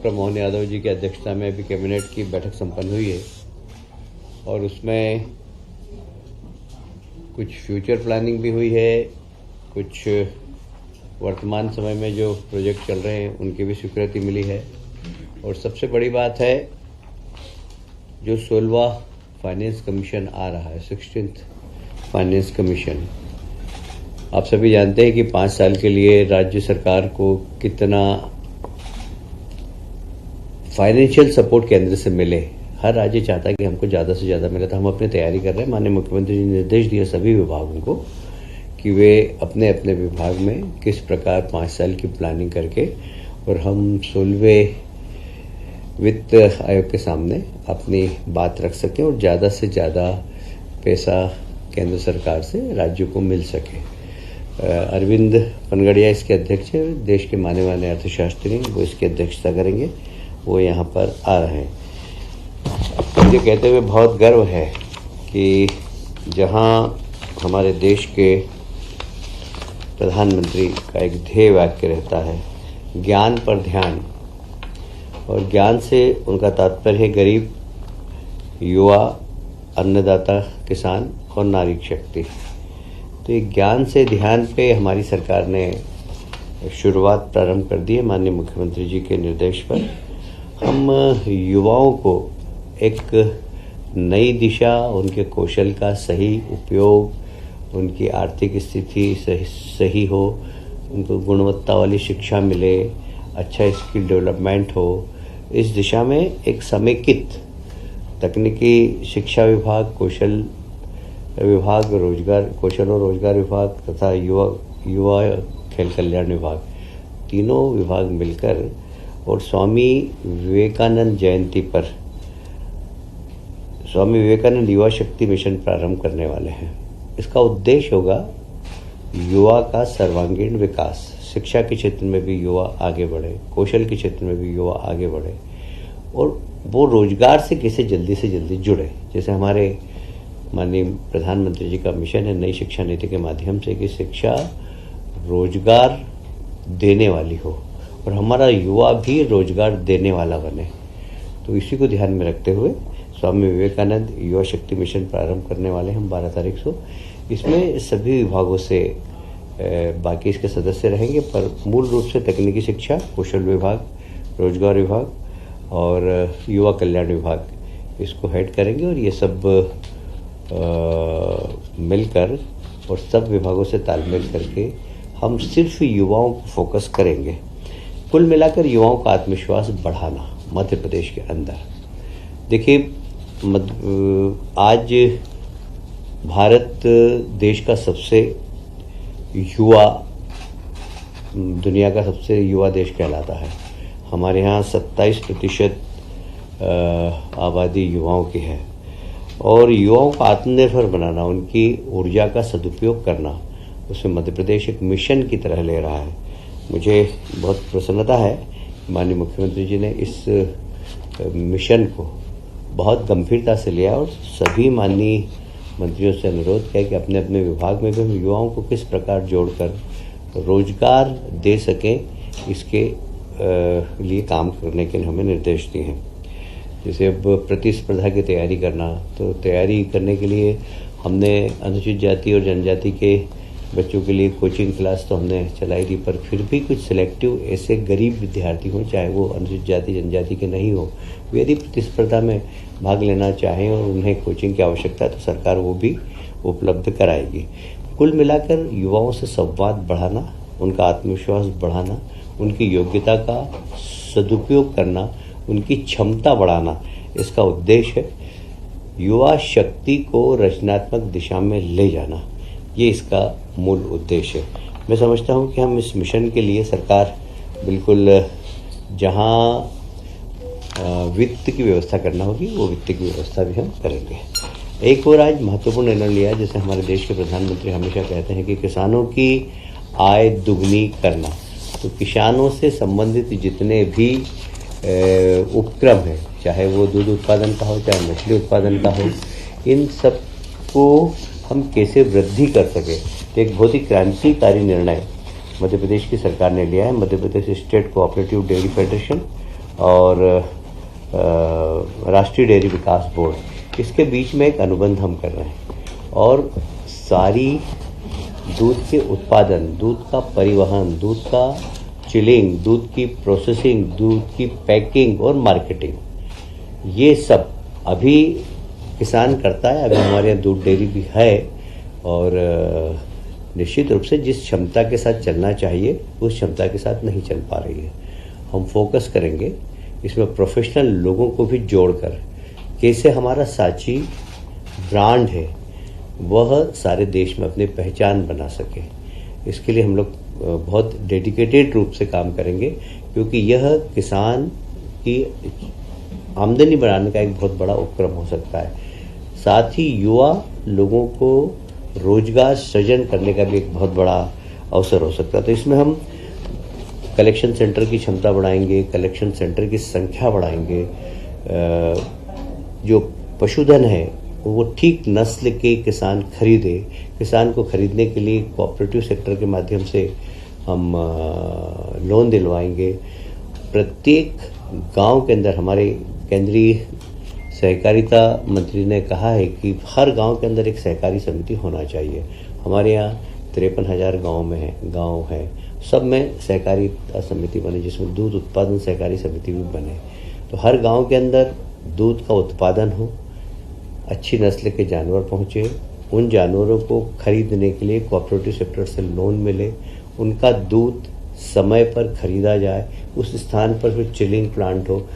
Doctor Mohan Yadav ji की अध्यक्षता में अभी कैबिनेट की बैठक संपन्न हुई है और उसमें कुछ फ्यूचर प्लानिंग भी हुई है, कुछ वर्तमान समय में जो प्रोजेक्ट चल रहे हैं उनकी भी स्वीकृति मिली है। और सबसे बड़ी बात है, जो 16वां फाइनेंस कमीशन आ रहा है, 16th फाइनेंस कमीशन, आप सभी जानते हैं कि 5 साल के लिए राज्य सरकार को कितना फाइनेंशियल सपोर्ट केंद्र से मिले। हर राज्य चाहता है कि हमको ज़्यादा से ज़्यादा मिले, तो हम अपनी तैयारी कर रहे हैं। माननीय मुख्यमंत्री जी ने निर्देश दिए सभी विभागों को कि वे अपने अपने विभाग में किस प्रकार 5 साल की प्लानिंग करके और हम 16वें वित्त आयोग के सामने अपनी बात रख सकें और ज़्यादा से ज़्यादा पैसा केंद्र सरकार से राज्यों को मिल सके। अरविंद पनगड़िया इसके अध्यक्ष हैं, देश के माने माने अर्थशास्त्री, वो इसकी अध्यक्षता करेंगे, वो यहाँ पर आ रहे हैं। मुझे कहते हुए बहुत गर्व है कि जहाँ हमारे देश के प्रधानमंत्री का एक ध्येय वाक्य रहता है, ज्ञान पर ध्यान, और ज्ञान से उनका तात्पर्य है गरीब, युवा, अन्नदाता, किसान और नारी शक्ति। तो ये ज्ञान से ध्यान पे हमारी सरकार ने शुरुआत प्रारंभ कर दी है। माननीय मुख्यमंत्री जी के निर्देश पर हम युवाओं को एक नई दिशा, उनके कौशल का सही उपयोग, उनकी आर्थिक स्थिति सही हो, उनको गुणवत्ता वाली शिक्षा मिले, अच्छा स्किल डेवलपमेंट हो, इस दिशा में एक समेकित तकनीकी शिक्षा विभाग, कौशल विभाग, कौशल और रोजगार विभाग तथा युवा खेल कल्याण विभाग, तीनों विभाग मिलकर और स्वामी विवेकानंद जयंती पर स्वामी विवेकानंद युवा शक्ति मिशन प्रारंभ करने वाले हैं। इसका उद्देश्य होगा युवा का सर्वांगीण विकास, शिक्षा के क्षेत्र में भी युवा आगे बढ़े, कौशल के क्षेत्र में भी युवा आगे बढ़े और वो रोजगार से कैसे जल्दी से जल्दी जुड़े। जैसे हमारे माननीय प्रधानमंत्री जी का मिशन है नई शिक्षा नीति के माध्यम से कि शिक्षा रोजगार देने वाली हो और हमारा युवा भी रोजगार देने वाला बने। तो इसी को ध्यान में रखते हुए स्वामी विवेकानंद युवा शक्ति मिशन प्रारंभ करने वाले हम 12 तारीख को। इसमें सभी विभागों से बाकी इसके सदस्य रहेंगे, पर मूल रूप से तकनीकी शिक्षा, कौशल विभाग, रोजगार विभाग और युवा कल्याण विभाग इसको हेड करेंगे और ये सब मिलकर और सब विभागों से तालमेल करके हम सिर्फ युवाओं को फोकस करेंगे। कुल मिलाकर युवाओं का आत्मविश्वास बढ़ाना मध्य प्रदेश के अंदर। देखिए, आज भारत देश का सबसे युवा, दुनिया का सबसे युवा देश कहलाता है। हमारे यहाँ 27% आबादी युवाओं की है और युवाओं को आत्मनिर्भर बनाना, उनकी ऊर्जा का सदुपयोग करना, उसमें मध्य प्रदेश एक मिशन की तरह ले रहा है। मुझे बहुत प्रसन्नता है, माननीय मुख्यमंत्री जी ने इस मिशन को बहुत गंभीरता से लिया और सभी माननीय मंत्रियों से अनुरोध किया कि अपने अपने विभाग में भी हम युवाओं को किस प्रकार जोड़कर रोजगार दे सकें, इसके लिए काम करने के हमें निर्देश दिए हैं। जैसे अब प्रतिस्पर्धा की तैयारी करना, तो तैयारी करने के लिए हमने अनुसूचित जाति और जनजाति के बच्चों के लिए कोचिंग क्लास तो हमने चलाई थी, पर फिर भी कुछ सिलेक्टिव ऐसे गरीब विद्यार्थी हों, चाहे वो अनुसूचित जाति जनजाति के नहीं हो, वे यदि प्रतिस्पर्धा में भाग लेना चाहें और उन्हें कोचिंग की आवश्यकता है तो सरकार वो भी उपलब्ध कराएगी। कुल मिलाकर युवाओं से संवाद बढ़ाना, उनका आत्मविश्वास बढ़ाना, उनकी योग्यता का सदुपयोग करना, उनकी क्षमता बढ़ाना, इसका उद्देश्य है। युवा शक्ति को रचनात्मक दिशा में ले जाना, ये इसका मूल उद्देश्य है। मैं समझता हूँ कि हम इस मिशन के लिए सरकार बिल्कुल जहाँ वित्त की व्यवस्था करना होगी वो वित्त की व्यवस्था भी हम करेंगे। एक और आज महत्वपूर्ण निर्णय लिया, जैसे हमारे देश के प्रधानमंत्री हमेशा कहते हैं कि किसानों की आय दुगनी करना। तो किसानों से संबंधित जितने भी उपक्रम है, चाहे वो दूध उत्पादन का हो, चाहे मछली उत्पादन का हो, इन सब को हम कैसे वृद्धि कर सके, तो एक बहुत ही क्रांतिकारी निर्णय मध्य प्रदेश की सरकार ने लिया है। Madhya Pradesh state cooperative dairy federation और राष्ट्रीय डेयरी विकास बोर्ड, इसके बीच में एक अनुबंध हम कर रहे हैं और सारी दूध के उत्पादन, दूध का परिवहन, दूध का चिलिंग, दूध की प्रोसेसिंग, दूध की पैकिंग और मार्केटिंग, ये सब अभी किसान करता है। अभी हमारे यहाँ दूध डेयरी भी है और निश्चित रूप से जिस क्षमता के साथ चलना चाहिए उस क्षमता के साथ नहीं चल पा रही है। हम फोकस करेंगे इसमें प्रोफेशनल लोगों को भी जोड़कर, कैसे हमारा सांची ब्रांड है वह सारे देश में अपनी पहचान बना सके। इसके लिए हम लोग बहुत डेडिकेटेड रूप से काम करेंगे, क्योंकि यह किसान की आमदनी बढ़ाने का एक बहुत बड़ा उपक्रम हो सकता है। साथ ही युवा लोगों को रोजगार सृजन करने का भी एक बहुत बड़ा अवसर हो सकता है। तो इसमें हम कलेक्शन सेंटर की क्षमता बढ़ाएंगे, कलेक्शन सेंटर की संख्या बढ़ाएंगे, जो पशुधन है वो ठीक नस्ल के किसान खरीदे। किसान को खरीदने के लिए कोऑपरेटिव सेक्टर के माध्यम से हम लोन दिलवाएंगे। प्रत्येक गांव के अंदर हमारे केंद्रीय सहकारिता मंत्री ने कहा है कि हर गांव के अंदर एक सहकारी समिति होना चाहिए। हमारे यहाँ 53,000 गांव है, सब में सहकारिता समिति बने, जिसमें दूध उत्पादन सहकारी समिति भी बने। तो हर गांव के अंदर दूध का उत्पादन हो, अच्छी नस्ल के जानवर पहुँचे, उन जानवरों को खरीदने के लिए कोऑपरेटिव सेक्टर से लोन मिले, उनका दूध समय पर खरीदा जाए, उस स्थान पर फिर चिलिंग प्लांट हो,